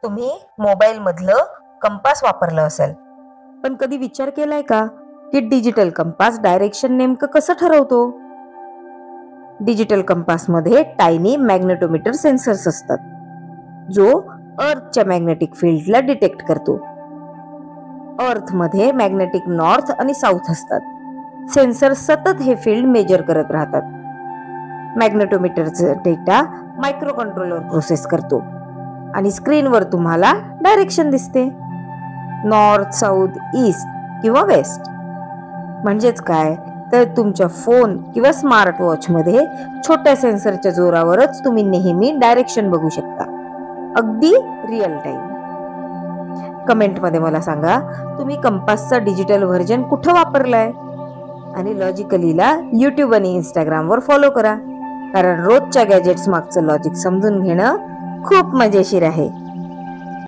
तुम्ही मोबाईल मधलं कंपास वापरलं असेल, पण कधी विचार केलाय का की डिजिटल कंपास डायरेक्शन नेमकं कसं ठरवतो? डिजिटल कंपास मध्ये टायनी मॅग्नेटोमीटर सेन्सर्स असतात, जो अर्थच्या मॅग्नेटिक फील्डला डिटेक्ट करतो. अर्थ मध्ये मॅग्नेटिक नॉर्थ आणि साऊथ असतात. सेन्सर सतत हे फील्ड मेजर करत राहतात. मॅग्नेटोमीटरचा डेटा मायक्रो कंट्रोलर प्रोसेस करतो आणि स्क्रीनवर तुम्हाला डायरेक्शन दिसते, नॉर्थ, साऊथ, ईस्ट किंवा वेस्ट. म्हणजेच काय तर तुमच्या फोन किंवा स्मार्ट वॉच मध्ये छोट्या सेन्सरच्या जोरावरच तुम्ही नेहमी डायरेक्शन बघू शकता, अगदी रिअल टाइम. कमेंट मध्ये मला सांगा, तुम्ही कंपासचा डिजिटल व्हर्जन कुठं वापरलाय? आणि लॉजिकलीला YouTube आणि Instagram वर फॉलो करा, कारण रोजच्या गॅजेट्स मागचं लॉजिक समजून घेणं खूप मजेशीर आहे.